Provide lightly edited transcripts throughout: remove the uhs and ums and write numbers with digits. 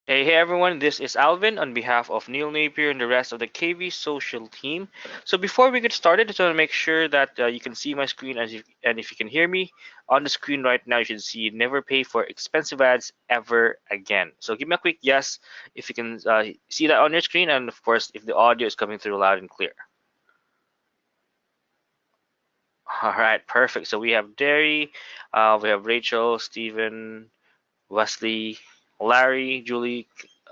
Hey everyone, this is Alvin on behalf of Neil Napier and the rest of the KV Social team. So before we get started, I just want to make sure that you can see my screen and if you can hear me on the screen right now, you should see never pay for expensive ads ever again. So give me a quick yes if you can see that on your screen, and of course if the audio is coming through loud and clear. All right, perfect. So we have Derry, we have Rachel, Stephen, Wesley, Larry, Julie,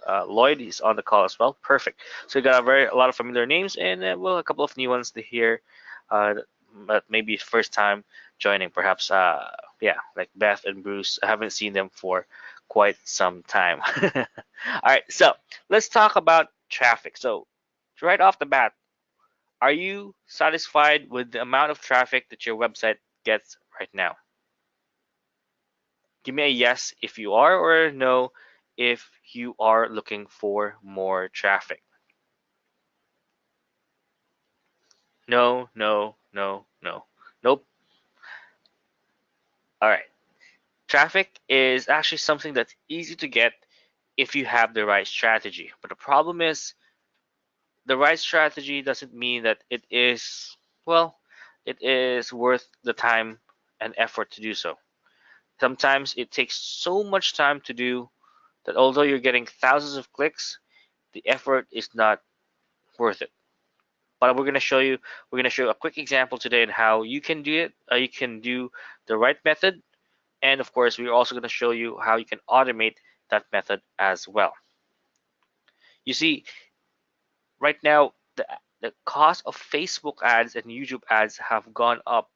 Lloyd is on the call as well. Perfect. So we got a lot of familiar names and well, a couple of new ones to hear, but maybe first time joining. Perhaps, yeah, like Beth and Bruce. I haven't seen them for quite some time. All right, so let's talk about traffic. So right off the bat, are you satisfied with the amount of traffic that your website gets right now? Give me a yes if you are, or a no if you are looking for more traffic. No, no, no, no. Nope. All right. Traffic is actually something that's easy to get if you have the right strategy. But the problem is the right strategy doesn't mean that it is, well, it is worth the time and effort to do so. Sometimes it takes so much time to do that although you're getting thousands of clicks, the effort is not worth it. But we're going to show a quick example today on how you can do it. You can do the right method, and of course we're also going to show you how you can automate that method as well. You see, right now the cost of Facebook ads and YouTube ads have gone up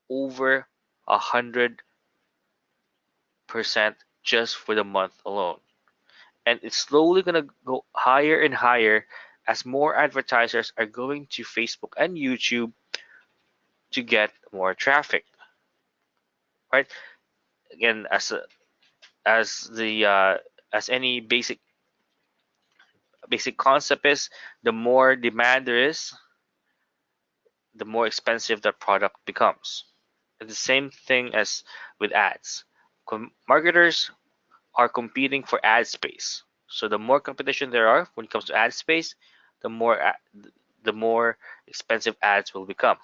over 100% just for the month alone, and it's slowly going to go higher and higher as more advertisers are going to Facebook and YouTube to get more traffic, right? Again, as the as any basic concept is, the more demand there is, the more expensive that product becomes. It's the same thing as with ads. Marketers are competing for ad space. So the more competition there are when it comes to ad space, the more the more expensive ads will become.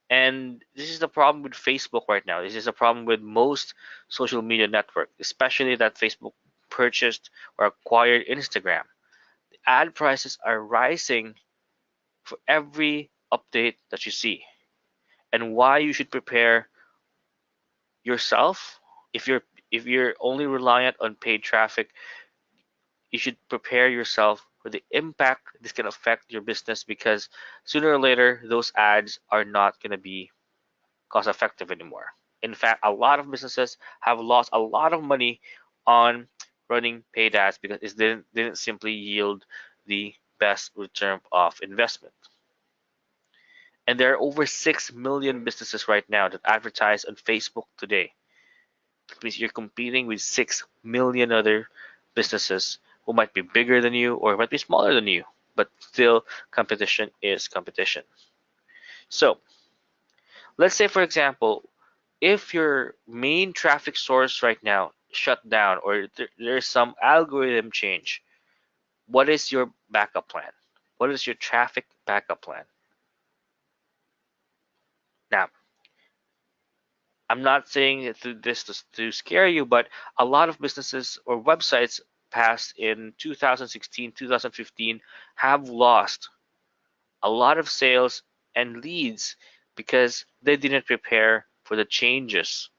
And this is the problem with Facebook right now. This is a problem with most social media network, especially that Facebook purchased or acquired Instagram. The ad prices are rising for every update that you see. And why you should prepare yourself if you're only reliant on paid traffic, you should prepare yourself for the impact this can affect your business because sooner or later those ads are not going to be cost effective anymore. In fact, a lot of businesses have lost a lot of money on running paid ads because it didn't simply yield the best return of investment. And there are over 6 million businesses right now that advertise on Facebook today. That means you're competing with 6 million other businesses who might be bigger than you or might be smaller than you, but still competition is competition. So let's say, for example, if your main traffic source right now shut down or there's some algorithm change, what is your backup plan? What is your traffic backup plan? Now, I'm not saying this to scare you, but a lot of businesses or websites passed in 2016, 2015 have lost a lot of sales and leads because they didn't prepare for the changes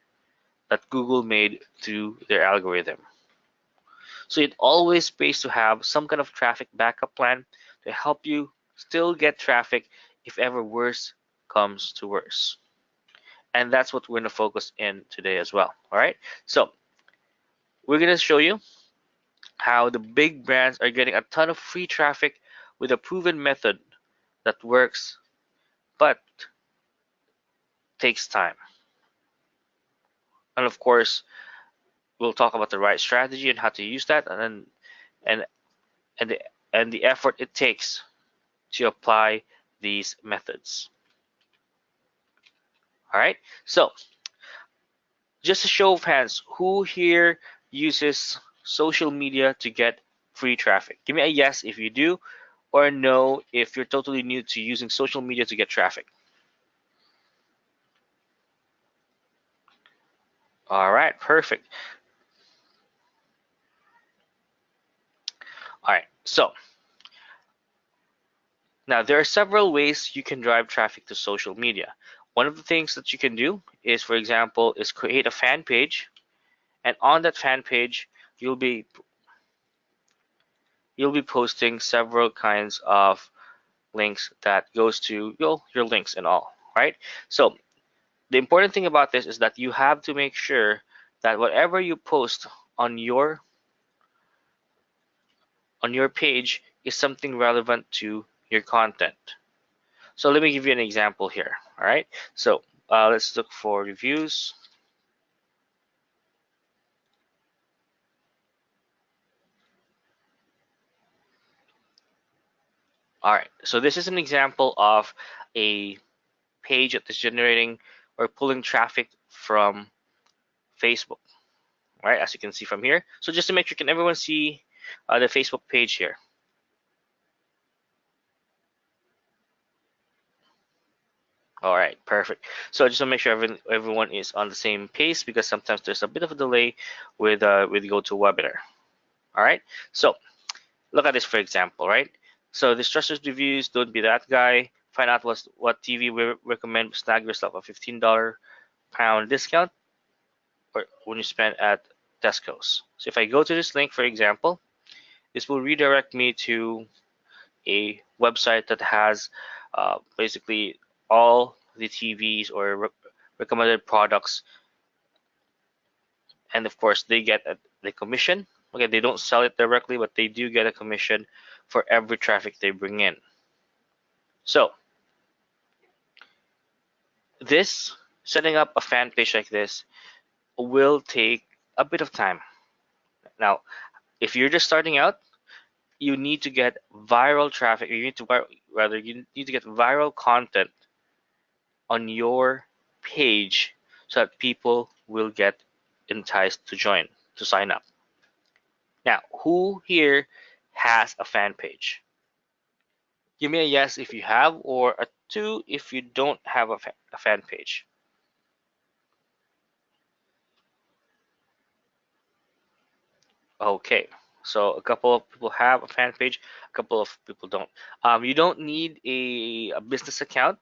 that Google made to their algorithm. So it always pays to have some kind of traffic backup plan to help you still get traffic if ever worse comes to worse. And that's what we're going to focus in today as well. All right. So we're going to show you how the big brands are getting a ton of free traffic with a proven method that works but takes time. And of course, we'll talk about the right strategy and how to use that, and then and and the effort it takes to apply these methods. All right. So just a show of hands, who here uses social media to get free traffic? Give me a yes if you do, or no if you're totally new to using social media to get traffic. All right, perfect. All right, so now there are several ways you can drive traffic to social media. One of the things that you can do is, for example, is create a fan page, and on that fan page, you'll be you'll be posting several kinds of links that goes to your links and all, right? So the important thing about this is that you have to make sure that whatever you post on your page is something relevant to your content. So let me give you an example here. All right. So let's look for reviews. All right. So this is an example of a page that is generating or pulling traffic from Facebook. All right, as you can see from here. So just to make sure, can everyone see the Facebook page here? All right, perfect. So just to make sure everyone is on the same pace, because sometimes there's a bit of a delay with GoToWebinar. All right, so look at this for example, right? So this trusted reviews, don't be that guy. Find out what TV we recommend. Snag yourself a $15 pound discount or when you spend at Tesco's. So if I go to this link, for example, this will redirect me to a website that has basically all the TVs or recommended products, and of course they get the commission. Okay, they don't sell it directly, but they do get a commission for every traffic they bring in. So this setting up a fan page like this will take a bit of time. Now, if you're just starting out, you need to get viral traffic. You need to get viral content on your page so that people will get enticed to join, to sign up. Now, who here has a fan page? Give me a yes if you have, or a two if you don't have a fan page. Okay, so a couple of people have a fan page, a couple of people don't. You don't need a business account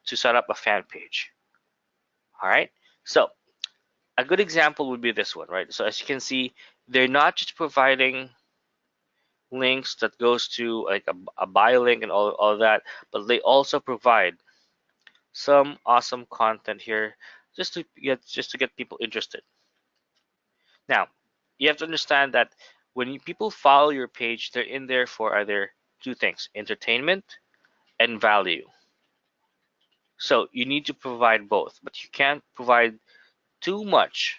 to set up a fan page. All right, so a good example would be this one, right? So as you can see, they're not just providing links that goes to like a bio link and all that, but they also provide some awesome content here just to get people interested. Now, you have to understand that when people follow your page, they're in there for either two things: entertainment and value. So you need to provide both, but you can't provide too much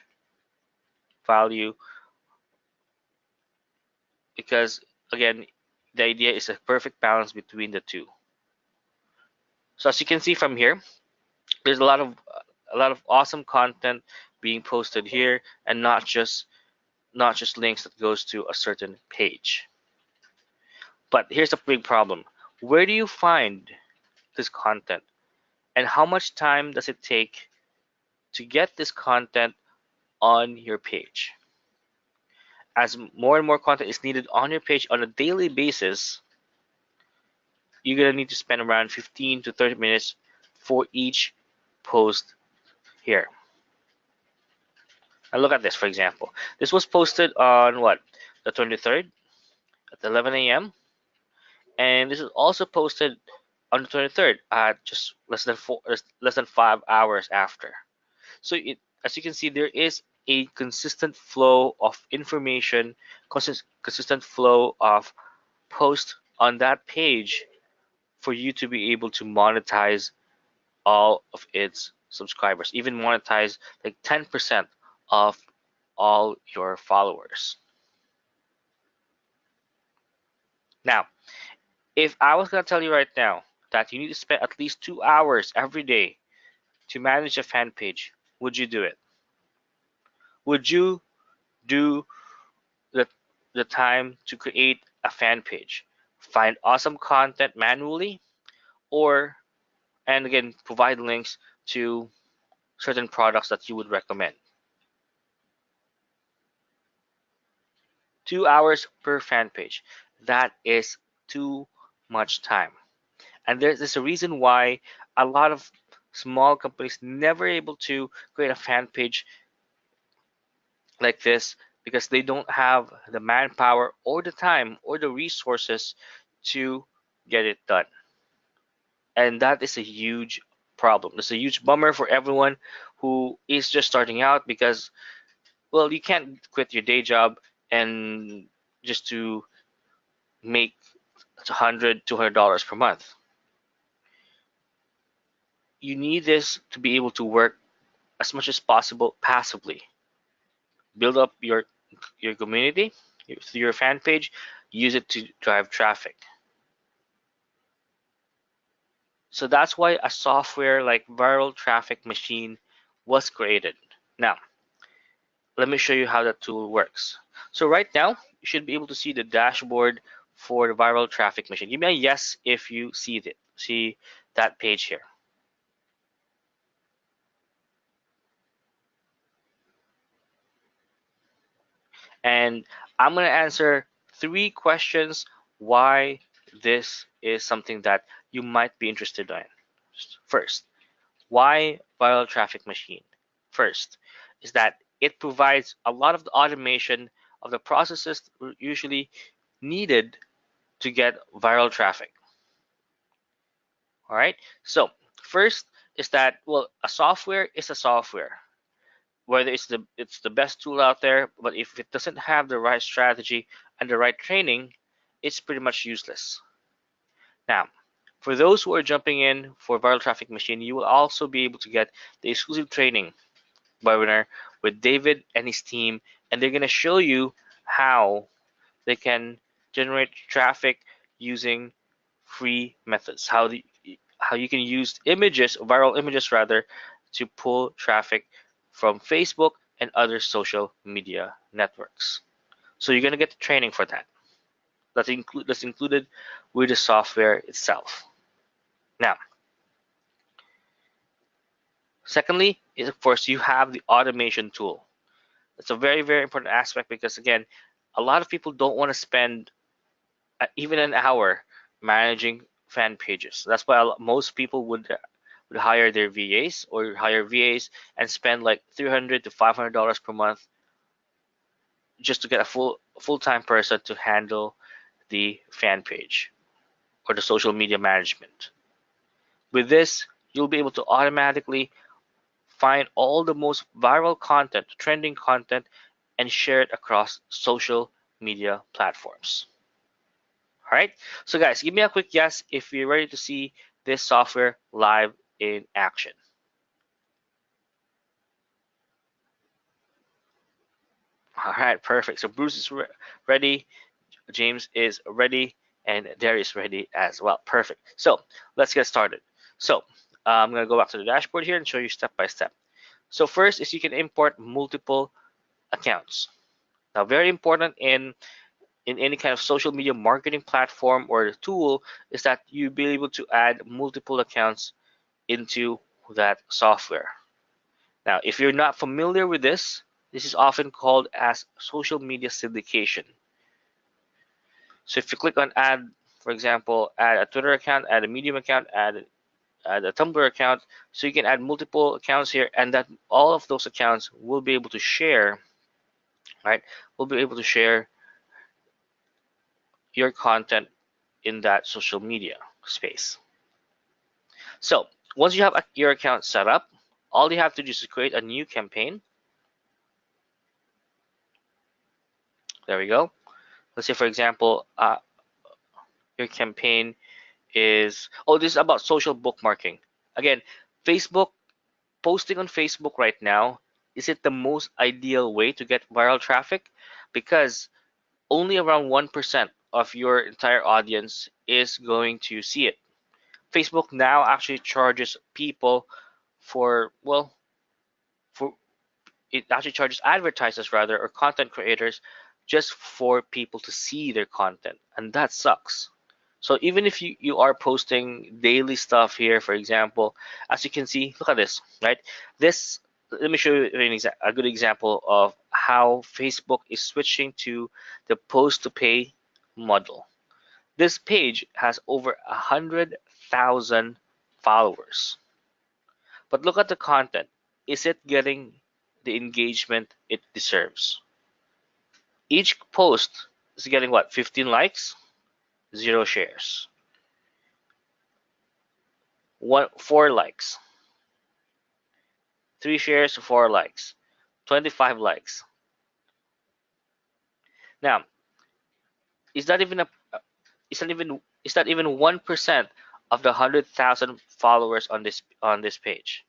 value because again, the idea is a perfect balance between the two. So as you can see from here, there's a lot of awesome content being posted here, and not just links that goes to a certain page. But here's a big problem: where do you find this content, and how much time does it take to get this content on your page? As more and more content is needed on your page on a daily basis, you're gonna need to spend around 15 to 30 minutes for each post here. Now look at this, for example. This was posted on what? The 23rd at 11 a.m. And this is also posted on the 23rd at just less than 5 hours after. So as you can see, there is a consistent flow of information, consistent flow of posts on that page for you to be able to monetize all of its subscribers, even monetize like 10% of all your followers. Now, if I was going to tell you right now that you need to spend at least 2 hours every day to manage a fan page, would you do it? Would you do the time to create a fan page, find awesome content manually, or and again provide links to certain products that you would recommend. 2 hours per fan page. That is too much time. And there's a reason why a lot of small companies never able to create a fan page like this because they don't have the manpower or the time or the resources to get it done. And that is a huge problem. It's a huge bummer for everyone who is just starting out because, well, you can't quit your day job and just to make $100, $200 per month. You need this to be able to work as much as possible passively. Build up your community through your fan page, use it to drive traffic. So that's why a software like Viral Traffic Machine was created. Now, let me show you how that tool works. So right now, you should be able to see the dashboard for the Viral Traffic Machine. Give me a yes if you see that page here. And I'm going to answer 3 questions why this is something that you might be interested in. First, why Viral Traffic Machine? First, is that it provides a lot of the automation of the processes usually needed to get viral traffic. All right. So first is that, well, a software is a software. Whether it's the best tool out there, but if it doesn't have the right strategy and the right training, it's pretty much useless. Now, for those who are jumping in for Viral Traffic Machine, you will also be able to get the exclusive training webinar with David and his team, and they're going to show you how they can generate traffic using free methods. How you can use images, viral images rather, to pull traffic from Facebook and other social media networks. So you're gonna get the training for that. That's included with the software itself. Now, secondly, is of course you have the automation tool. It's a very, very important aspect because again, a lot of people don't want to spend even an hour managing fan pages. That's why most people would hire their VAs or hire VAs and spend like $300 to $500 per month just to get a full-time person to handle the fan page or the social media management. With this, you'll be able to automatically find all the most viral content, trending content, and share it across social media platforms. All right. So guys, give me a quick yes if you're ready to see this software live in action. All right, perfect. So Bruce is ready, James is ready, and Darius is ready as well. Perfect. So let's get started. So I'm going to go back to the dashboard here and show you step by step. So first is you can import multiple accounts. Now, very important in any kind of social media marketing platform or tool is that you be able to add multiple accounts into that software. Now, if you're not familiar with this is often called as social media syndication. So if you click on add, for example, add a Twitter account, add a Medium account, add a Tumblr account, so you can add multiple accounts here, and that all of those accounts will be able to share, right? Will be able to share your content in that social media space. So once you have your account set up, all you have to do is create a new campaign. There we go. Let's say, for example, your campaign is, oh, this is about social bookmarking. Again, Facebook, posting on Facebook right now, is it the most ideal way to get viral traffic? Because only around 1% of your entire audience is going to see it. Facebook now actually charges people for, well, for it actually charges advertisers rather, or content creators just for people to see their content, and that sucks. So even if you are posting daily stuff here, for example, as you can see, look at this, right? This, let me show you a good example of how Facebook is switching to the post to pay model. This page has over 100,000 followers. But look at the content. Is it getting the engagement it deserves? Each post is getting what? 15 likes, 0 shares. 4 likes, 3 shares, 4 likes, 25 likes. Now, is that even a is that even 1% of the 100,000 followers on this page?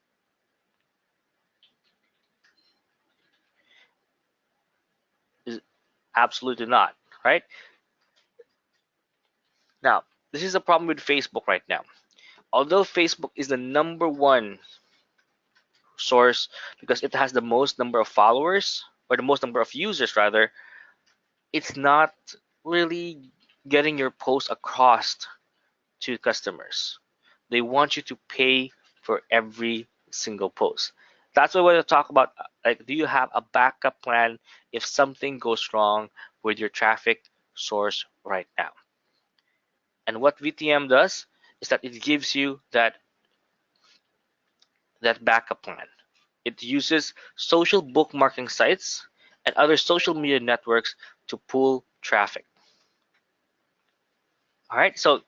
Is absolutely not, right? Now, this is a problem with Facebook right now. Although Facebook is the number one source because it has the most number of followers, or the most number of users rather, it's not really getting your post across to customers. They want you to pay for every single post. That's what we're going to talk about. Like, do you have a backup plan if something goes wrong with your traffic source right now? And what VTM does is that it gives you that backup plan. It uses social bookmarking sites and other social media networks to pull traffic. All right, so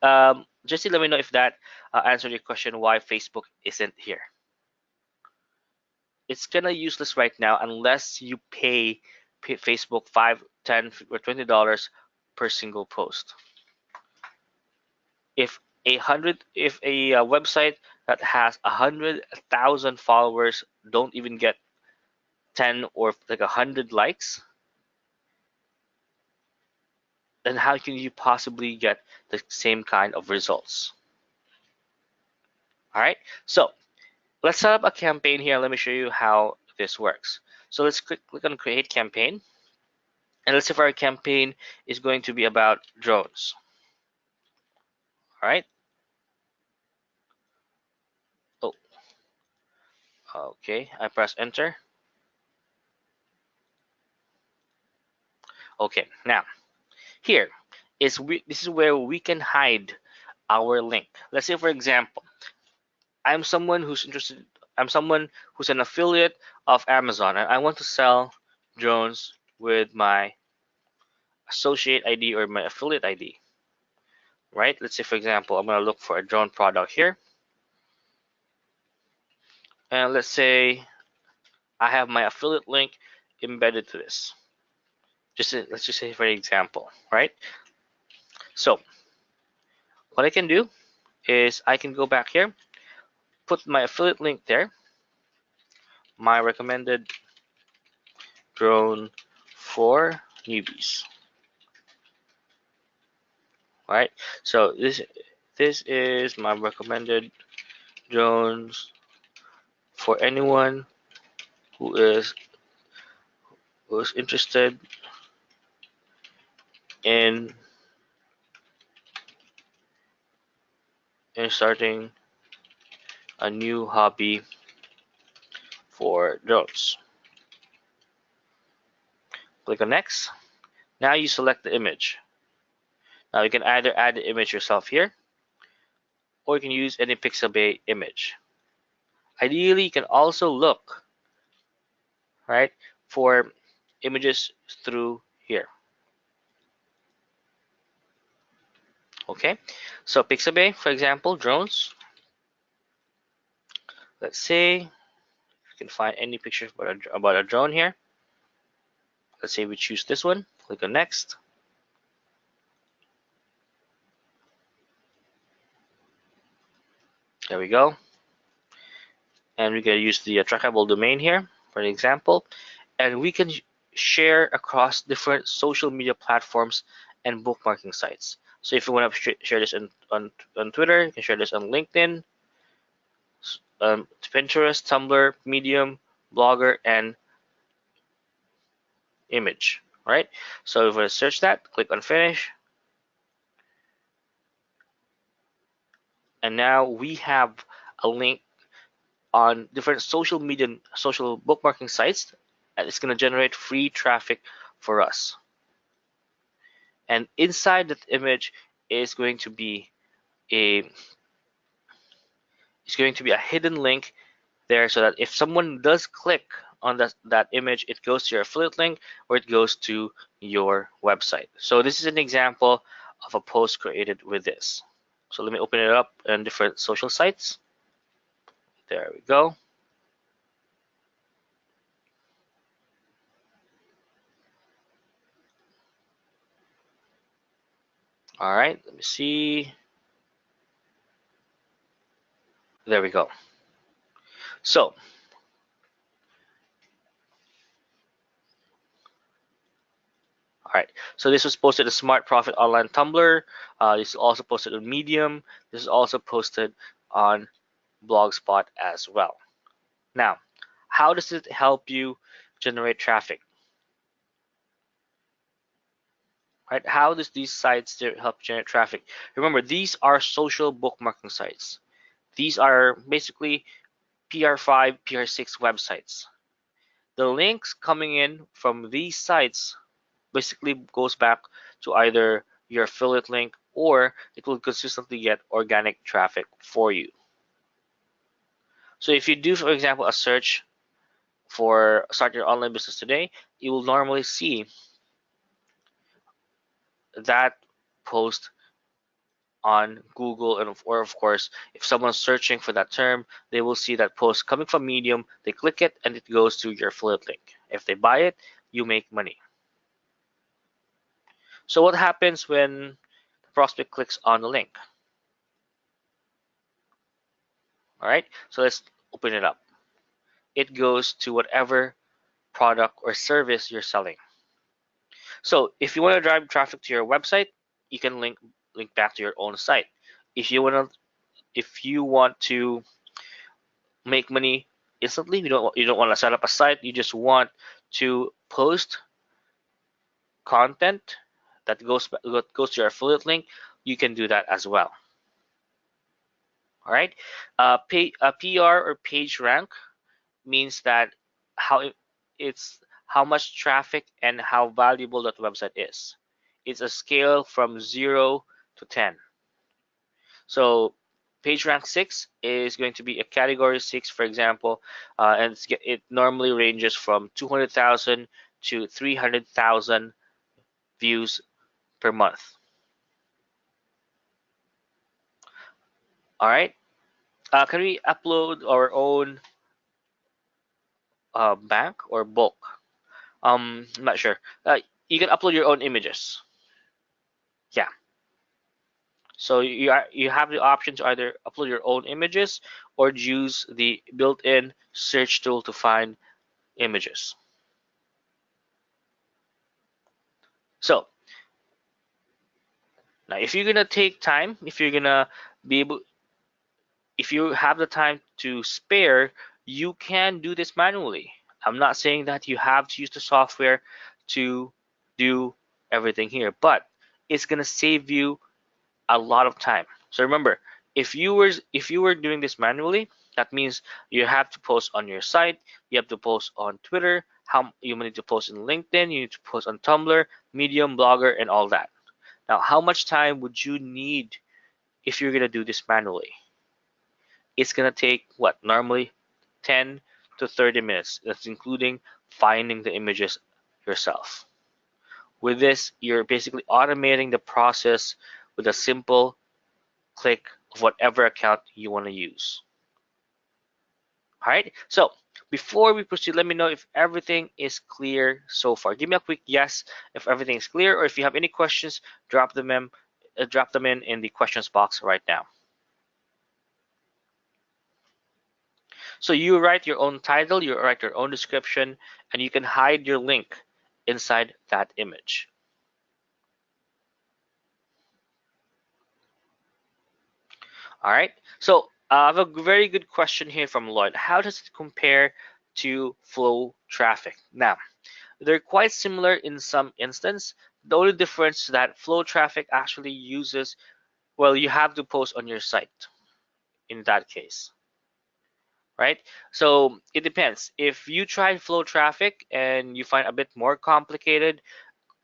Jesse, let me know if that answered your question why Facebook isn't here. It's kind of useless right now unless you pay Facebook 5, 10, or $20 per single post. If a website that has 100,000 followers don't even get 10 or like 100 likes, then how can you possibly get the same kind of results? All right, so let's set up a campaign here. Let me show you how this works. So let's click on create campaign, and let's say if our campaign is going to be about drones. All right. Oh, okay. I press enter. Okay. Now here is this is where we can hide our link. Let's say for example, I'm someone who's interested. I'm someone who's an affiliate of Amazon, and I want to sell drones with my associate ID or my affiliate ID. Right? Let's say for example, I'm gonna look for a drone product here, and let's say I have my affiliate link embedded to this. Let's just say for example, right? So what I can do is I can go back here, put my affiliate link there, my recommended drone for newbies. All right, so this is my recommended drones for anyone who is who's interested in starting a new hobby for drones. Click on next. Now you select the image. Now you can either add the image yourself here, or you can use any Pixabay image. Ideally, you can also look, right, for images through here. Okay, so Pixabay, for example, drones. Let's say you can find any picture about a drone here. Let's say we choose this one. Click on next. There we go. And we can use the trackable domain here for an example. And we can share across different social media platforms and bookmarking sites. So if you want to share this on Twitter, you can share this on LinkedIn, Pinterest, Tumblr, Medium, Blogger, and Image. All right, so if we search that, click on finish, and now we have a link on different social media, social bookmarking sites, and it's going to generate free traffic for us. And inside that image is going to be a hidden link there, so that if someone does click on that image, it goes to your affiliate link or it goes to your website. So this is an example of a post created with this. So let me open it up on different social sites. There we go. All right, let me see. There we go. So, all right. So this was posted to Smart Profit Online Tumblr. This is also posted on Medium. This is also posted on Blogspot as well. Now, how does it help you generate traffic? Right? How does these sites help generate traffic? Remember, these are social bookmarking sites. These are basically PR5, PR6 websites. The links coming in from these sites basically goes back to either your affiliate link, or it will consistently get organic traffic for you. So if you do, for example, a search for start your online business today, you will normally see that post on Google, and or of course, if someone's searching for that term, they will see that post coming from Medium. They click it and it goes to your affiliate link. If they buy it, you make money. So what happens when the prospect clicks on the link? All right, so let's open it up. It goes to whatever product or service you're selling. So if you want to drive traffic to your website, you can link back to your own site. If you want to make money instantly, you don't want to set up a site, you just want to post content that goes to your affiliate link, you can do that as well. All right, a PR or page rank means that it's how much traffic and how valuable that website is. It's a scale from 0 to 10. So PageRank 6 is going to be a category 6, for example, and it normally ranges from 200,000 to 300,000 views per month. All right. Can we upload our own bank or bulk? I'm not sure. You can upload your own images. Yeah. So you have the option to either upload your own images or use the built-in search tool to find images. So now, if you're gonna take time, if you're gonna be able, if you have the time to spare, you can do this manually. I'm not saying that you have to use the software to do everything here, but it's gonna save you a lot of time. So remember, if you were doing this manually, that means you have to post on your site, you have to post on Twitter, how you need to post in LinkedIn, you need to post on Tumblr, Medium, Blogger, and all that. Now, how much time would you need if you're gonna do this manually? It's gonna take what, normally 10 to 30 minutes. That's including finding the images yourself. With this, you're basically automating the process with a simple click of whatever account you want to use. All right, so before we proceed, let me know if everything is clear so far. Give me a quick yes if everything is clear, or if you have any questions, drop them in the questions box right now. So you write your own title, you write your own description, and you can hide your link inside that image. All right, so I have a very good question here from Lloyd. How does it compare to flow traffic? Now, They're quite similar in some instance. The only difference is that flow traffic actually uses, well, you have to post on your site in that case, right? So it depends. If you try flow traffic and you find a bit more complicated,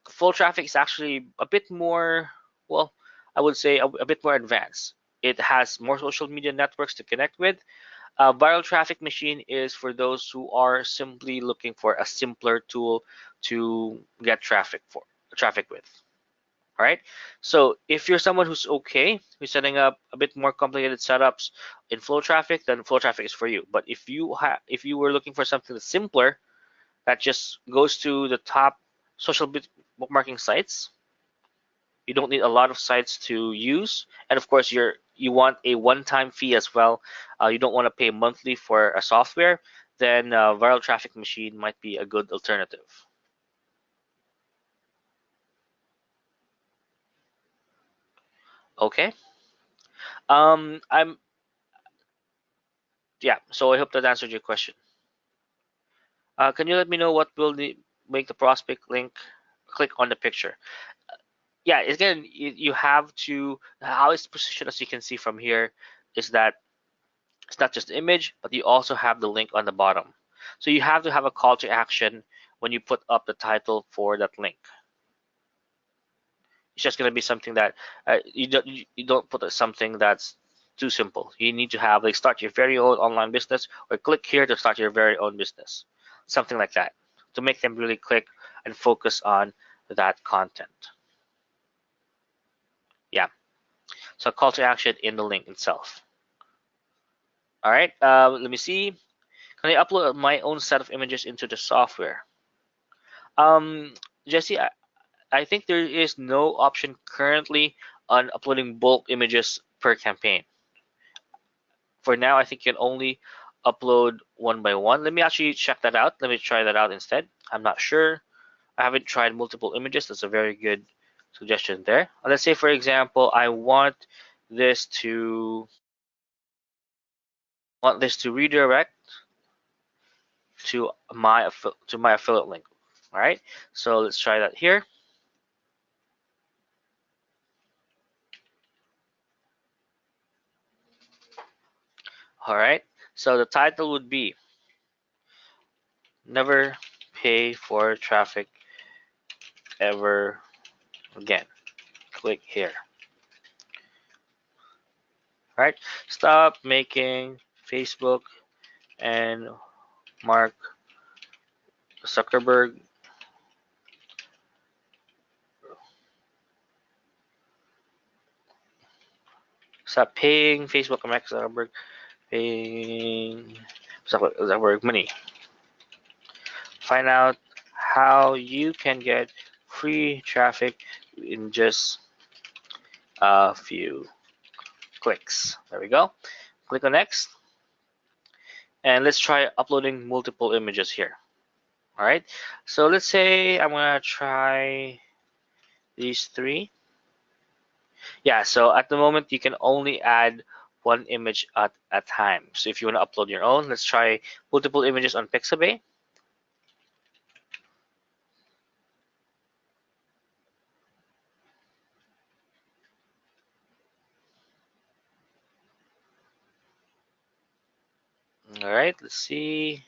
flow traffic is actually a bit more, well, I would say a bit more advanced. It has more social media networks to connect with. A viral traffic machine is for those who are simply looking for a simpler tool to get traffic with. All right. So if you're someone who's okay with setting up a bit more complicated setups in flow traffic, then flow traffic is for you. But if you were looking for something that's simpler, that just goes to the top social bookmarking sites, you don't need a lot of sites to use, and of course you want a one-time fee as well. You don't want to pay monthly for a software, then viral traffic machine might be a good alternative. Okay. I'm Yeah. So I hope that answered your question. Can you let me know what will make the prospect link click on the picture? Yeah, again, you have to, how it's positioned, as you can see from here, is that it's not just the image, but you also have the link on the bottom. So you have to have a call to action when you put up the title for that link. It's just going to be something that you don't put something that's too simple. You need to have like start your very own online business, or click here to start your very own business, something like that, to make them really click and focus on that content. Yeah. So call to action in the link itself. All right. Let me see. Can I upload my own set of images into the software? Um, Jesse, I think there is no option currently on uploading bulk images per campaign. For now, I think you can only upload one by one. Let me actually check that out. Let me try that out instead. I'm not sure. I haven't tried multiple images. That's a very good suggestion there. Let's say, for example, I this to want this to redirect to my affiliate link. All right. So let's try that here. All right. So the title would be "Never Pay for Traffic Ever Again." Click here. All right. Stop making Facebook and Mark Zuckerberg stop paying Facebook and Mark Zuckerberg paying Zuckerberg money. Find out how you can get free traffic in just a few clicks. There we go. Click on next. And let's try uploading multiple images here. All right. So let's say I'm going to try these three. Yeah, so at the moment you can only add one image at a time. So if you want to upload your own, let's try multiple images on Pixabay. All right, let's see.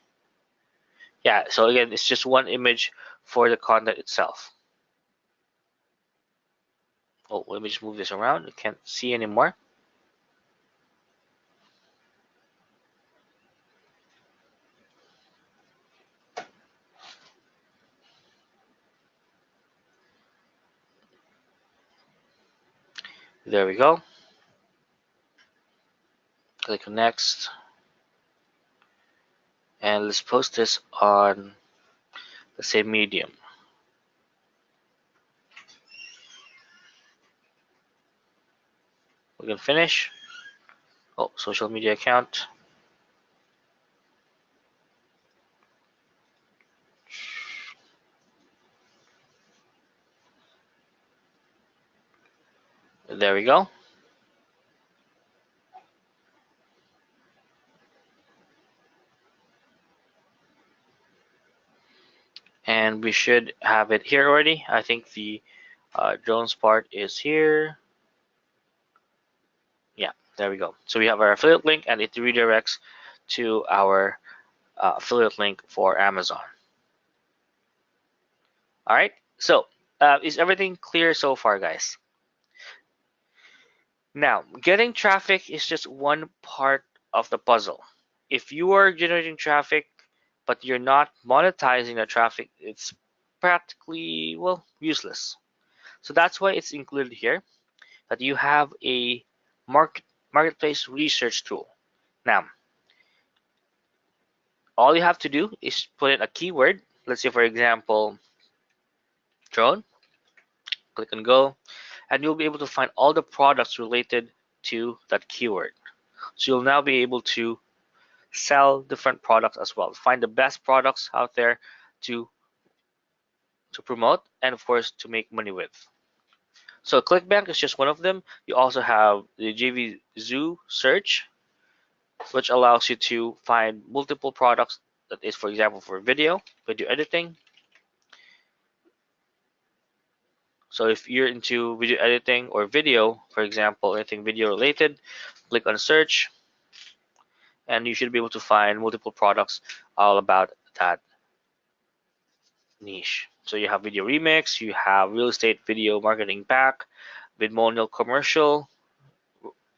Yeah, so again, it's just one image for the content itself. Oh, let me just move this around. I can't see anymore. There we go. Click on next. And let's post this on the same medium. We can finish. Oh, social media account. There we go. And we should have it here already. I think the drones part is here. Yeah, there we go. So we have our affiliate link and it redirects to our affiliate link for Amazon. All right. So is everything clear so far, guys? Now, getting traffic is just one part of the puzzle. If you are generating traffic, but you're not monetizing the traffic, it's practically, well, useless. So that's why it's included here that you have a marketplace research tool. Now, all you have to do is put in a keyword. Let's say, for example, drone. Click on go, and you'll be able to find all the products related to that keyword. So you'll now be able to sell different products as well. Find the best products out there to promote and of course to make money with. So ClickBank is just one of them. You also have the JV Zoo search, which allows you to find multiple products that is, for example, for video editing. So if you're into video editing or video, for example, anything video related, click on search and you should be able to find multiple products all about that niche. So you have video remix, you have real estate video marketing pack, Vidmonial commercial,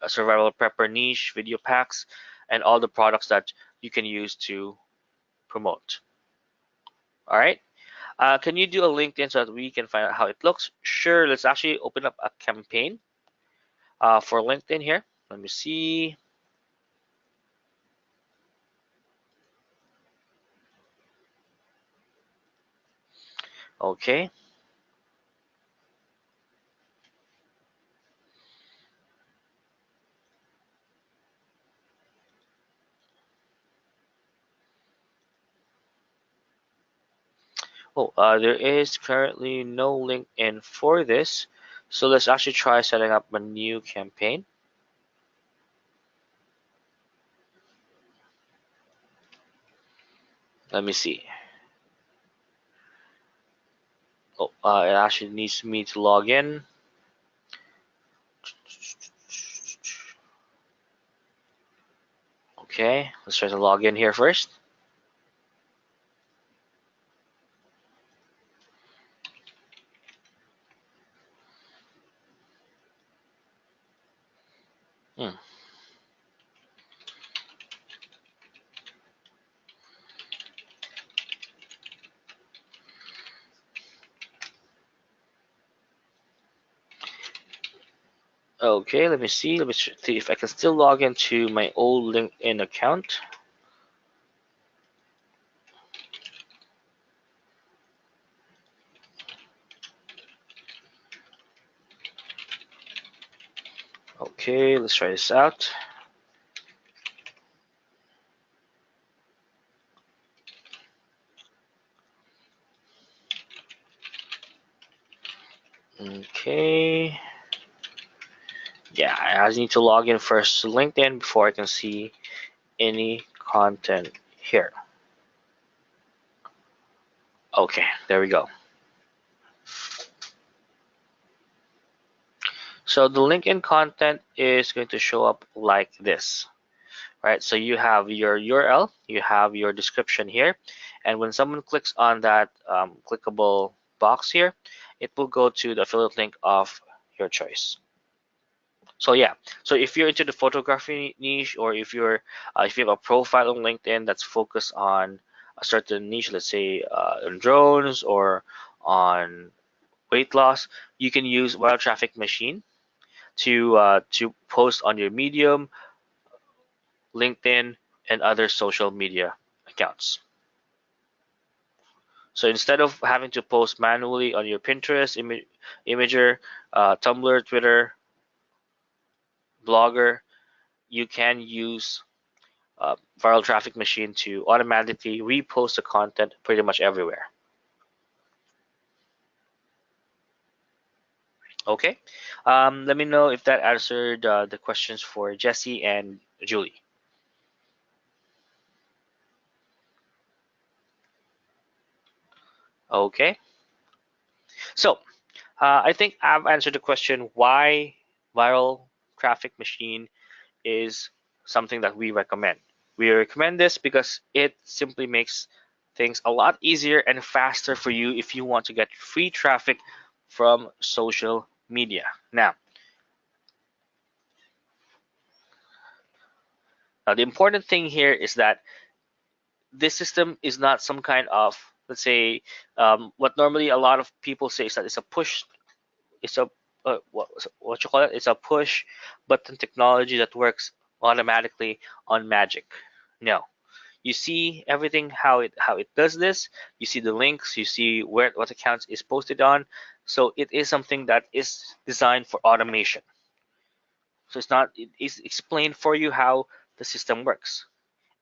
a survival prepper niche, video packs, and all the products that you can use to promote. All right. Can you do a LinkedIn so that we can find out how it looks? Sure. Let's actually open up a campaign for LinkedIn here. Let me see. Okay. Oh, there is currently no LinkedIn for this. So let's actually try setting up a new campaign. Let me see. Oh, it actually needs me to log in. Okay, let's try to log in here first. Hmm. Okay, let me see. Let me see if I can still log into my old LinkedIn account. Okay, let's try this out. Okay. Yeah, I just need to log in first to LinkedIn before I can see any content here. Okay, there we go. So the LinkedIn content is going to show up like this, right? So you have your URL, you have your description here, and when someone clicks on that clickable box here, it will go to the affiliate link of your choice. So yeah, so if you're into the photography niche, or if you have a profile on LinkedIn that's focused on a certain niche, let's say on drones or on weight loss, you can use Wild Traffic Machine to post on your Medium, LinkedIn, and other social media accounts. So instead of having to post manually on your Pinterest, Imager, Tumblr, Twitter, Blogger, you can use Viral Traffic Machine to automatically repost the content pretty much everywhere. Okay, let me know if that answered the questions for Jesse and Julie. Okay, so I think I've answered the question why viral traffic machine is something that we recommend. We recommend this because it simply makes things a lot easier and faster for you if you want to get free traffic from social media. Now, the important thing here is that this system is not some kind of, let's say, what normally a lot of people say is that it's a push, it's a what you call it? It's a push button technology that works automatically on magic. No, you see everything how it does this. You see the links, you see where what accounts is posted on. So it is something that is designed for automation. So it's not, it is explained for you how the system works.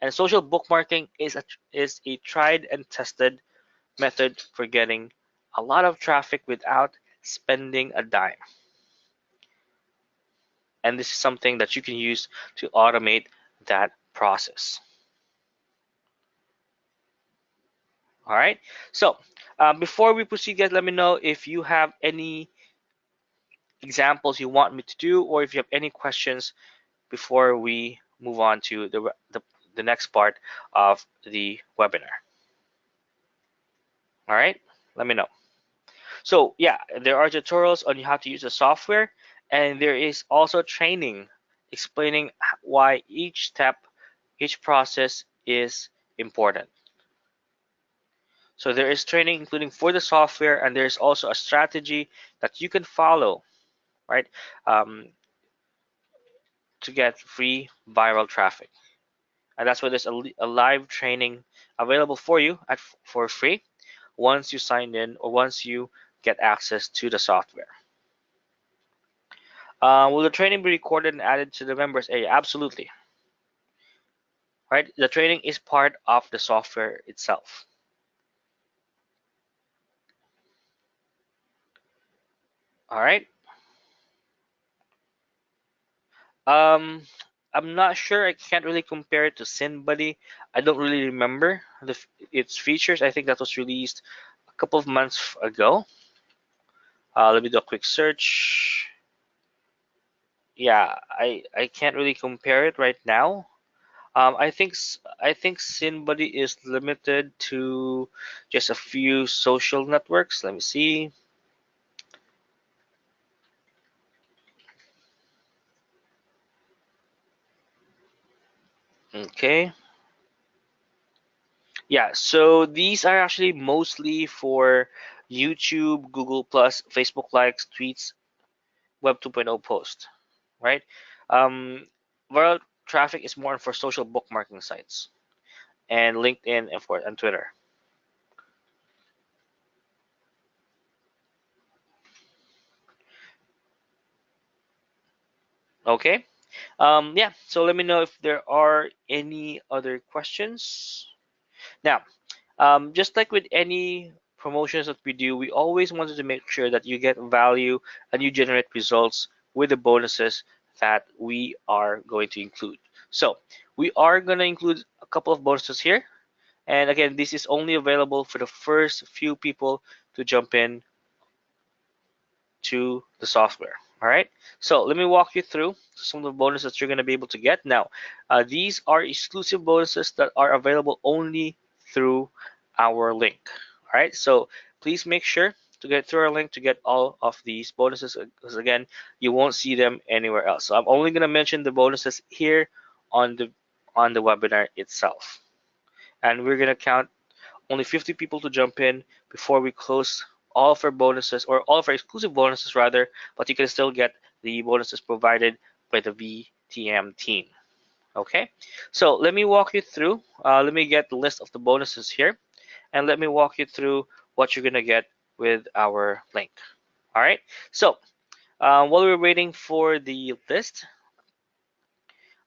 And social bookmarking is a tried and tested method for getting a lot of traffic without spending a dime. And this is something that you can use to automate that process. All right. So before we proceed, guys, let me know if you have any examples you want me to do, or if you have any questions before we move on to the next part of the webinar. All right. Let me know. So yeah, there are tutorials on how to use the software, and there is also training explaining why each step, each process is important. So there is training including for the software, and there's also a strategy that you can follow, right, um, to get free viral traffic. And that's why there's a live training available for you for free once you sign in or once you get access to the software. Will the training be recorded and added to the members area? Absolutely. Right? The training is part of the software itself. All right. Um, I'm not sure. I can't really compare it to SynBuddy. I don't really remember its features. I think that was released a couple of months ago. Let me do a quick search. Yeah, I can't really compare it right now. I think SynBuddy is limited to just a few social networks. Let me see. Okay. Yeah, so these are actually mostly for YouTube, Google Plus, Facebook likes, tweets, Web 2.0 post, right? Um, Viral traffic is more for social bookmarking sites and LinkedIn and Twitter. Okay. Yeah. So let me know if there are any other questions. Now, just like with any promotions that we do, we always wanted to make sure that you get value and you generate results with the bonuses that we are going to include. So we are going to include a couple of bonuses here. And again, this is only available for the first few people to jump in to the software. All right, so let me walk you through some of the bonuses you're going to be able to get. Now, these are exclusive bonuses that are available only through our link. All right, so please make sure to get through our link to get all of these bonuses, because again, you won't see them anywhere else. So I'm only going to mention the bonuses here on the webinar itself, and we're going to count only 50 people to jump in before we close all of our bonuses, or all of our exclusive bonuses rather, but you can still get the bonuses provided by the VTM team. Okay, so let me walk you through. Let me get the list of the bonuses here, and let me walk you through what you're gonna get with our link. All right, so while we're waiting for the list,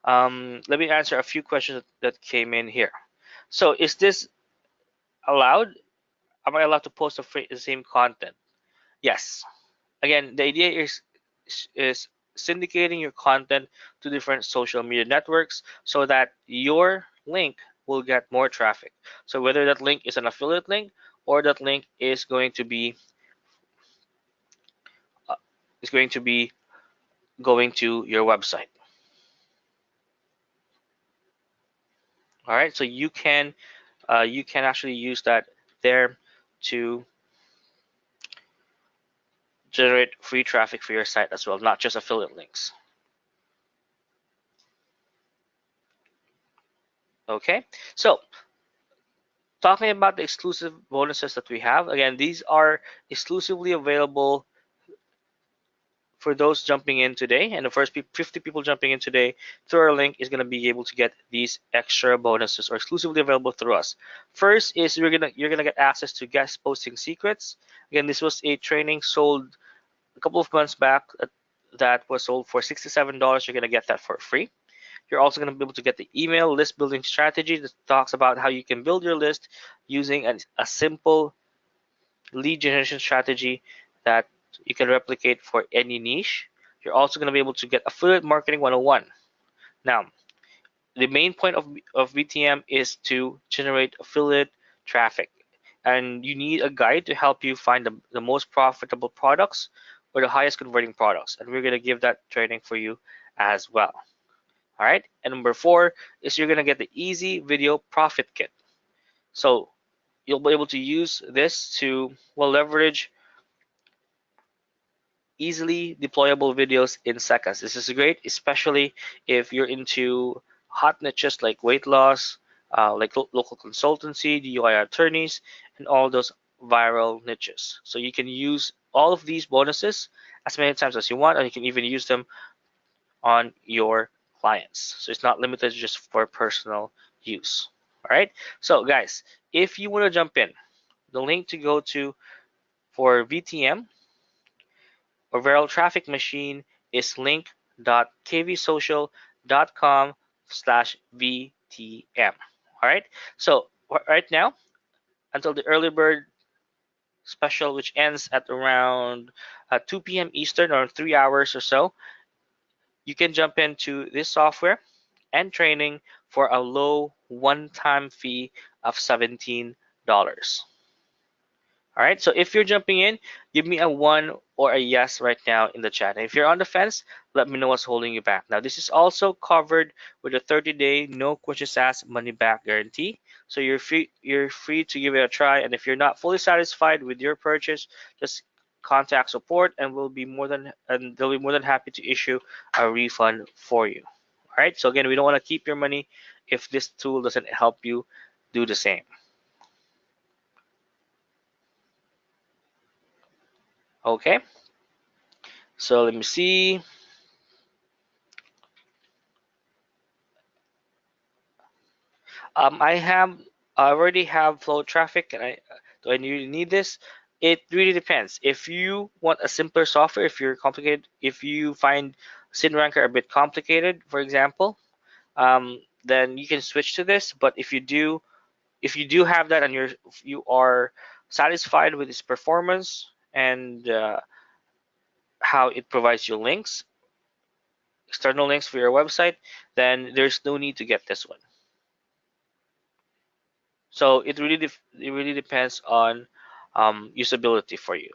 let me answer a few questions that came in here. So is this allowed? Am I allowed to post the same content? Yes. Again, the idea is syndicating your content to different social media networks so that your link will get more traffic. So whether that link is an affiliate link or that link uh, is going to be going to your website. All right, so you can actually use that there to generate free traffic for your site as well, not just affiliate links. Okay, so talking about the exclusive bonuses that we have, again, these are exclusively available for those jumping in today, and the first 50 people jumping in today through our link is going to be able to get these extra bonuses or exclusively available through us. First is you're gonna get access to guest posting secrets. Again, this was a training sold a couple of months back that was sold for $67. You're gonna get that for free. You're also going to be able to get the email list building strategy that talks about how you can build your list using a simple lead generation strategy that you can replicate for any niche. You're also going to be able to get affiliate marketing 101. Now, the main point of VTM is to generate affiliate traffic, and you need a guide to help you find the most profitable products or the highest converting products, and we're going to give that training for you as well. All right, and number 4 is you're going to get the easy video profit kit. So you'll be able to use this to leverage easily deployable videos in seconds. This is great, especially if you're into hot niches like weight loss, like local consultancy, DIY attorneys, and all those viral niches. So you can use all of these bonuses as many times as you want, and you can even use them on your clients. So it's not limited just for personal use. All right. So guys, if you want to jump in, the link to go to for VTM or viral traffic machine is link.kvsocial.com/VTM. All right. So right now, until the early bird special, which ends at around 2 p.m. Eastern or 3 hours or so, you can jump into this software and training for a low one-time fee of $17. All right, so if you're jumping in, give me a 1 or a yes right now in the chat. And if you're on the fence, let me know what's holding you back. Now, this is also covered with a 30-day no questions asked money back guarantee. So you're free to give it a try. And if you're not fully satisfied with your purchase, just contact support and they'll be more than happy to issue a refund for you. All right, so again, we don't want to keep your money if this tool doesn't help you do the same. Okay, so let me see. I already have flow traffic, and do I need this? It really depends. If you want a simpler software, if you find SynRanker a bit complicated, for example, then you can switch to this. But if you do have that and you are satisfied with its performance and how it provides you links, external links for your website, then there's no need to get this one. So it really depends on usability for you.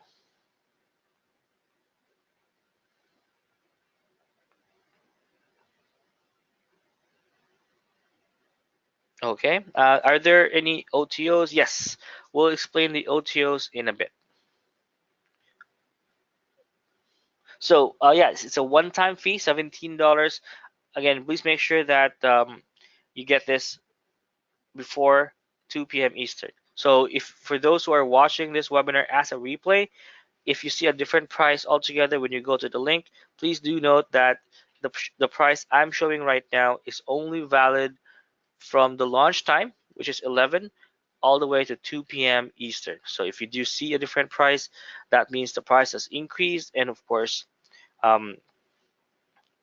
Okay. Are there any OTOs? Yes. We'll explain the OTOs in a bit. So yes, it's a one-time fee, $17. Again, please make sure that you get this before 2 p.m. Eastern. So if for those who are watching this webinar as a replay, if you see a different price altogether when you go to the link, please do note that the price I'm showing right now is only valid from the launch time, which is 11, all the way to 2 p.m. Eastern. So if you do see a different price, that means the price has increased, and of course, um,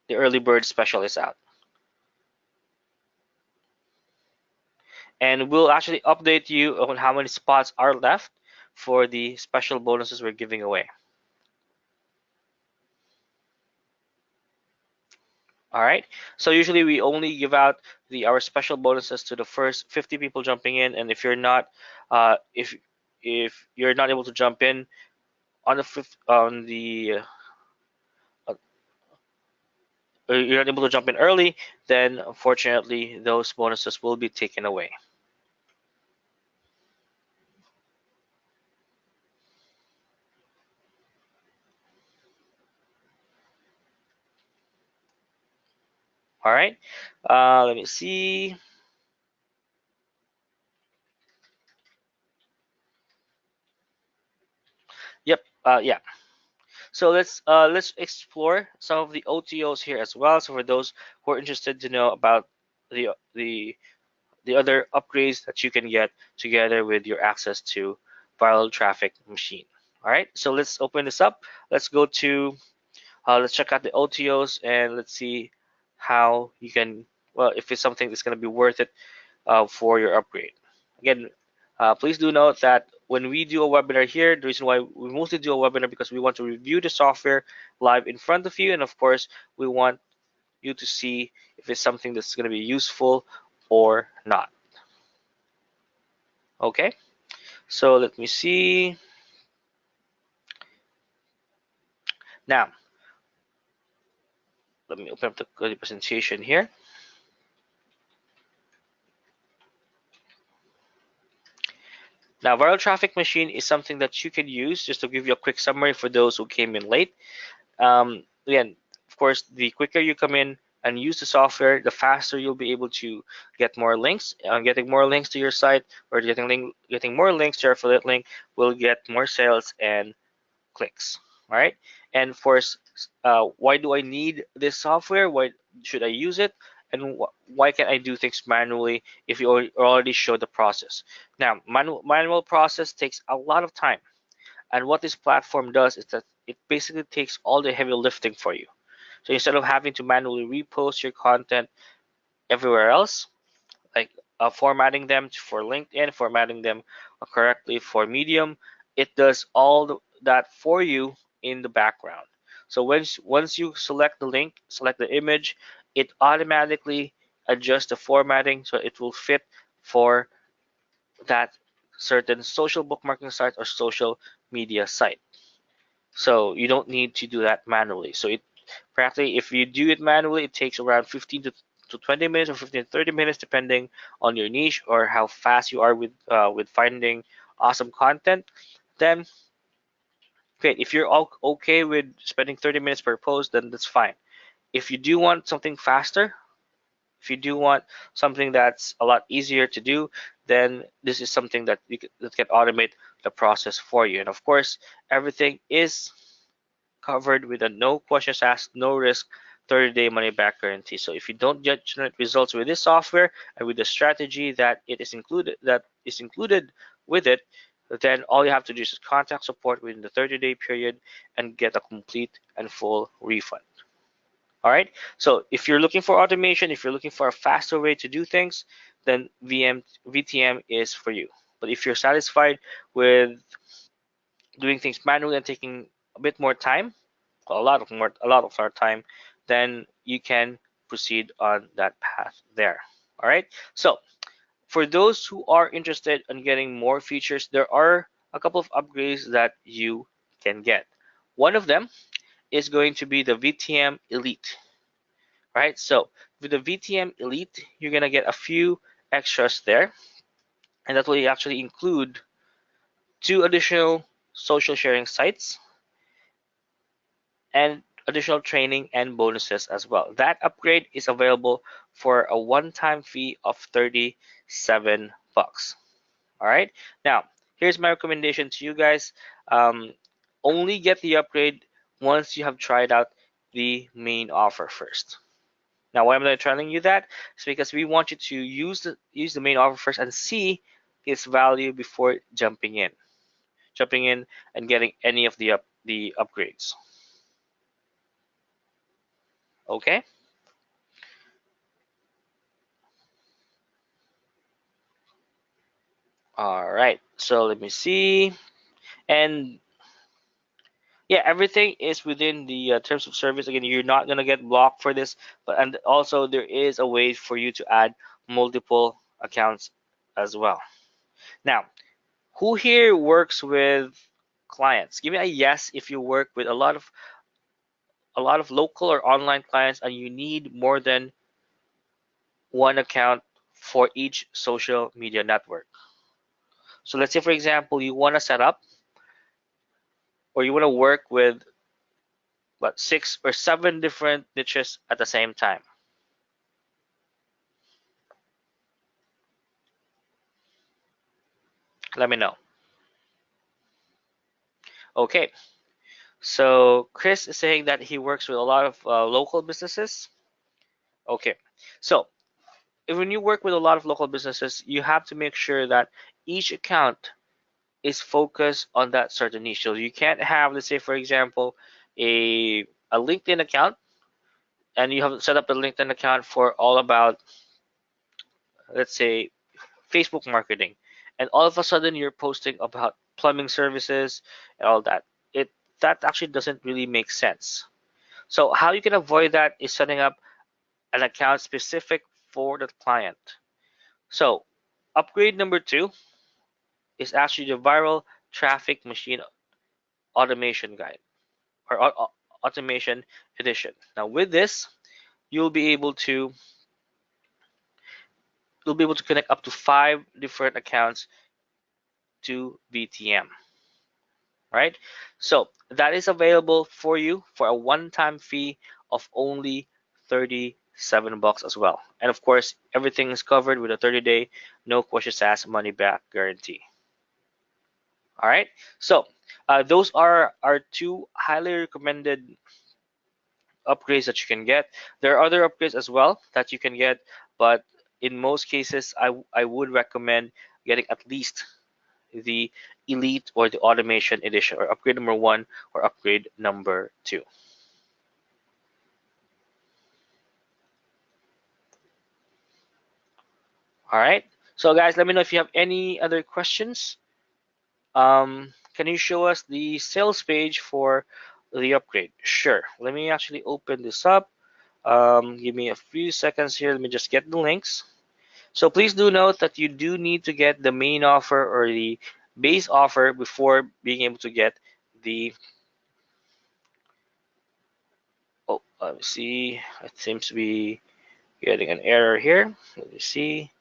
the early bird special is out. And we'll actually update you on how many spots are left for the special bonuses we're giving away. All right. So usually we only give out our special bonuses to the first 50 people jumping in, and if you're not, if if you're not able to jump in on the fifth on the you're not able to jump in early, then unfortunately those bonuses will be taken away. All right. Let me see. Yep. Yeah. So let's explore some of the OTOs here as well. So for those who are interested to know about the other upgrades that you can get together with your access to viral traffic machine. All right. So let's open this up. Let's go to let's check out the OTOs and let's see how you can, well, if it's something that's going to be worth it for your upgrade. Again, please do note that when we do a webinar here, the reason why we mostly do a webinar because we want to review the software live in front of you, and of course, we want you to see if it's something that's going to be useful or not. Okay, so let me see. Now, let me open up the presentation here. Now, viral traffic machine is something that you can use, just to give you a quick summary for those who came in late. Again, of course, the quicker you come in and use the software, the faster you'll be able to get more links. Getting more links to your site or getting more links to your affiliate link will get more sales and clicks. All right. And of course, why do I need this software? Why should I use it? And why can't I do things manually if you already showed the process? Now, manual process takes a lot of time. And what this platform does is that it basically takes all the heavy lifting for you. So instead of having to manually repost your content everywhere else, like formatting them for LinkedIn, formatting them correctly for Medium, it does all that for you in the background. So once you select the link, select the image, it automatically adjusts the formatting so it will fit for that certain social bookmarking site or social media site. So you don't need to do that manually. So it practically, if you do it manually, it takes around 15 to 20 minutes or 15 to 30 minutes, depending on your niche or how fast you are with finding awesome content. Then great. If you're all okay with spending 30 minutes per post, then that's fine. If you do want something faster, if you do want something that's a lot easier to do, then this is something that that can automate the process for you. And of course, everything is covered with a no questions asked, no risk 30-day money back guarantee. So if you don't generate results with this software and with the strategy that is included with it, then all you have to do is contact support within the 30-day period and get a complete and full refund. All right. So if you're looking for automation, if you're looking for a faster way to do things, then VTM is for you. But if you're satisfied with doing things manually and taking a bit more time, a lot of our time, then you can proceed on that path there. All right. So for those who are interested in getting more features, there are a couple of upgrades that you can get. One of them is going to be the VTM Elite. Right. So with the VTM Elite, you're gonna get a few extras there, and that will actually include 2 additional social sharing sites and additional training and bonuses as well. That upgrade is available for a one-time fee of 37 bucks. All right. Now, here's my recommendation to you guys. Only get the upgrade once you have tried out the main offer first. Now, why am I telling you that? It's because we want you to use the main offer first and see its value before jumping in and getting any of the upgrades. Okay. All right, so let me see. And yeah, everything is within the terms of service. Again, you're not gonna get blocked for this, but and also there is a way for you to add multiple accounts as well. Now, Who here works with clients? Give me a yes if you work with a lot of local or online clients and you need more than one account for each social media network. So let's say, for example, you want to set up or you want to work with what 6 or 7 different niches at the same time. Let me know. Okay, so Chris is saying that he works with a lot of local businesses. Okay, so when you work with a lot of local businesses, you have to make sure that each account is focused on that certain niche. So you can't have, let's say, for example, a LinkedIn account, and you have set up a LinkedIn account for all about, let's say, Facebook marketing, and all of a sudden you're posting about plumbing services and all that. It that actually doesn't really make sense. So how you can avoid that is setting up an account specific for the client. So upgrade number 2 is actually the viral traffic machine automation guide or automation edition. Now with this, you'll be able to you'll be able to connect up to 5 different accounts to VTM, right? So that is available for you for a one-time fee of only 37 bucks as well. And of course, everything is covered with a 30-day, no questions asked, money back guarantee. All right. So those are our 2 highly recommended upgrades that you can get. There are other upgrades as well that you can get, but in most cases, I would recommend getting at least the Elite or the Automation Edition, or upgrade number 1 or upgrade number 2. All right. So guys, let me know if you have any other questions. Can you show us the sales page for the upgrade? Sure. Let me actually open this up. Give me a few seconds here. Let me just get the links. So please do note that you do need to get the main offer or the base offer before being able to get the. Oh, let me see. It seems to be getting an error here. Let me see.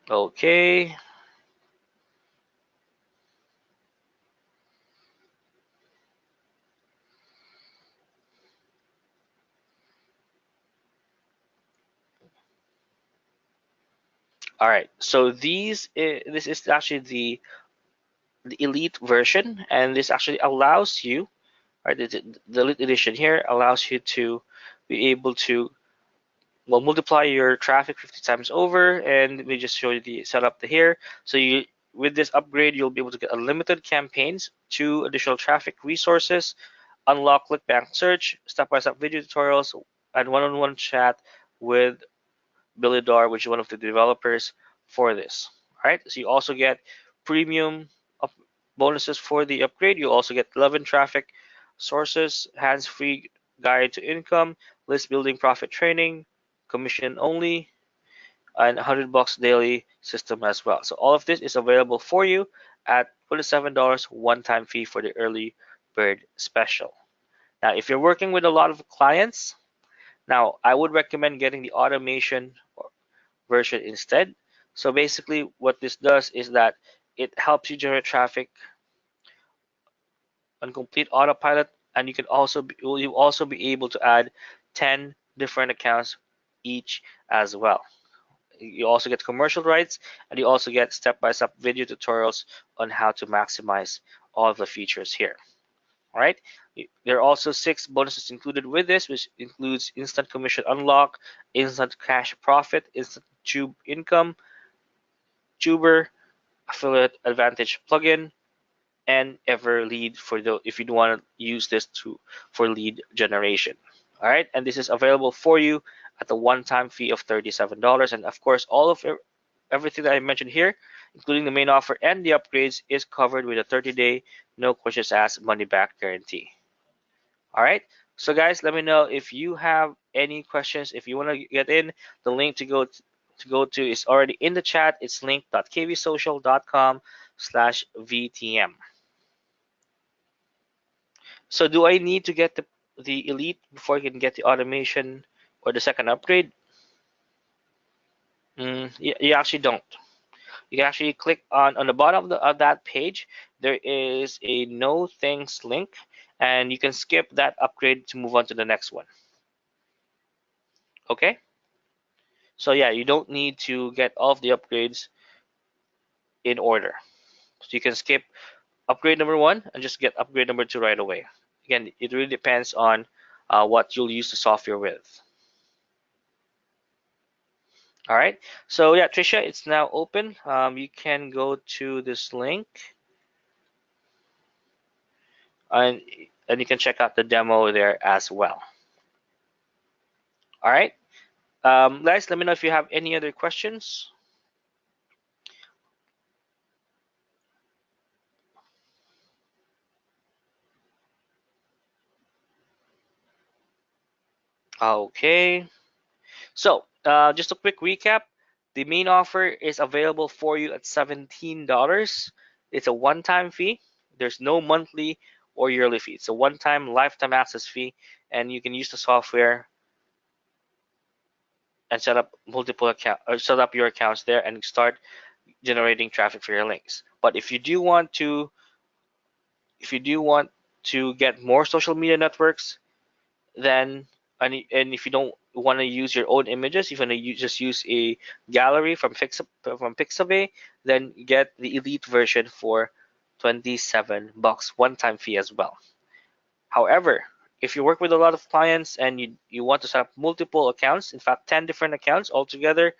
Okay. All right. So this is actually the elite version, and this actually allows you, right? The elite edition here allows you to be able to, well, multiply your traffic 50 times over, and we just show you the setup here. So you, with this upgrade, you'll be able to get unlimited campaigns, 2 additional traffic resources, unlock clickbank search, step-by-step video tutorials, and one-on-one chat with Billy Dar, which is one of the developers for this. All right, so you also get premium bonuses for the upgrade. You also get 11 traffic sources, hands-free guide to income, list building, profit training, commission only, and 100 bucks daily system as well. So all of this is available for you at $27 one-time fee for the early bird special. Now, if you're working with a lot of clients, now I would recommend getting the automation version instead. So basically what this does is that it helps you generate traffic on complete autopilot, and you'll also be able to add 10 different accounts each as well. You also get commercial rights, and you also get step-by-step video tutorials on how to maximize all of the features here. All right. There are also 6 bonuses included with this, which includes instant commission unlock, instant cash profit, instant tube income, tuber, affiliate advantage plugin, and ever lead for the if you want to use this for lead generation. All right, and this is available for you at the one-time fee of $37. And of course, all of everything that I mentioned here, including the main offer and the upgrades, is covered with a 30-day, no questions asked, money back guarantee. All right. So guys, let me know if you have any questions. If you want to get in, the link to go to is already in the chat. It's link.kvsocial.com/VTM. So do I need to get the elite before I can get the automation or the second upgrade? You actually don't. You can actually click on the bottom of that page. There is a no thanks link, and you can skip that upgrade to move on to the next one. Okay? So yeah, you don't need to get all of the upgrades in order. So you can skip upgrade number one and just get upgrade number two right away. Again, it really depends on what you'll use the software with. All right. So yeah, Trisha, it's now open. You can go to this link and you can check out the demo there as well. All right. Guys, let me know if you have any other questions. Okay. So, just a quick recap. The main offer is available for you at $17. It's a one-time fee. There's no monthly or yearly fee. It's a one-time lifetime access fee, and you can use the software and set up multiple account or set up your accounts there and start generating traffic for your links. But if you do want to get more social media networks, then and if you don't want to use your own images, if you want to just use a gallery from Pixabay, then get the elite version for $27 one-time fee as well. However, if you work with a lot of clients and you want to set up multiple accounts, in fact 10 different accounts altogether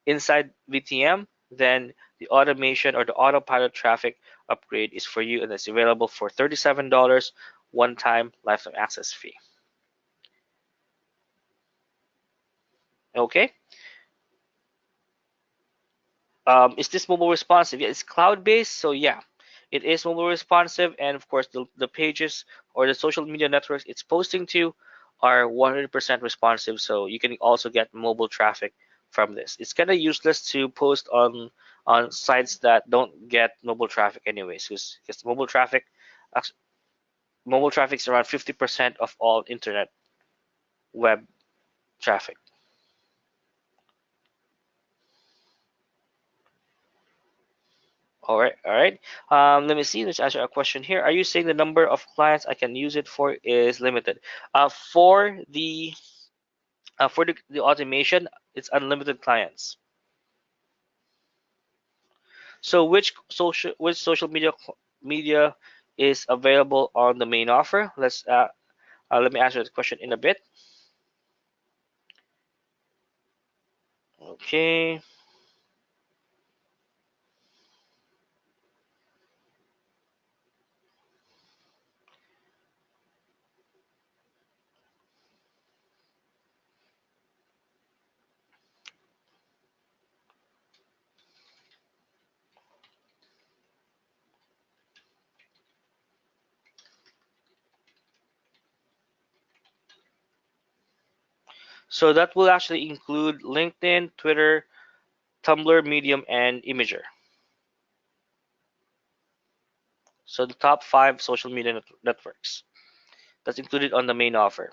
inside VTM, then the automation or the autopilot traffic upgrade is for you, and it's available for $37 one-time lifetime access fee. Okay. Is this mobile responsive? Yeah, it's cloud-based, so yeah, it is mobile responsive, and of course, the pages or the social media networks it's posting to are 100% responsive, so you can also get mobile traffic from this. It's kind of useless to post on sites that don't get mobile traffic anyways, because mobile traffic is around 50% of all internet web traffic. All right, all right. Let me see. Let's answer a question here. Are you saying the number of clients I can use it for is limited? For the automation, it's unlimited clients. So which social media is available on the main offer? Let me answer the question in a bit. Okay. So that will actually include LinkedIn, Twitter, Tumblr, Medium, and Imager. So the top 5 social media networks. That's included on the main offer.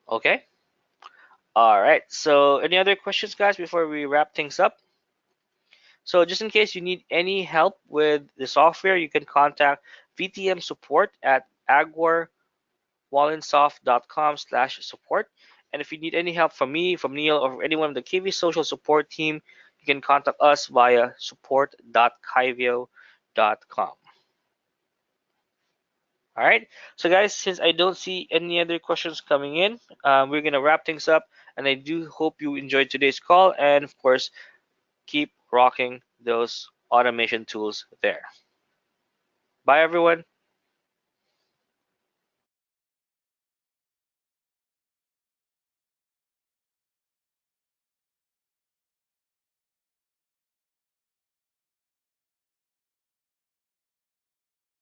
Okay. All right. So any other questions, guys, before we wrap things up? So just in case you need any help with the software, you can contact VTM support at agwarwallensoft.com/support. And if you need any help from me, from Neil, or anyone of the KV Social Support team, you can contact us via support.kivio.com. All right. So guys, since I don't see any other questions coming in, we're gonna wrap things up. And I do hope you enjoyed today's call. And of course, keep rocking those automation tools there. Bye, everyone.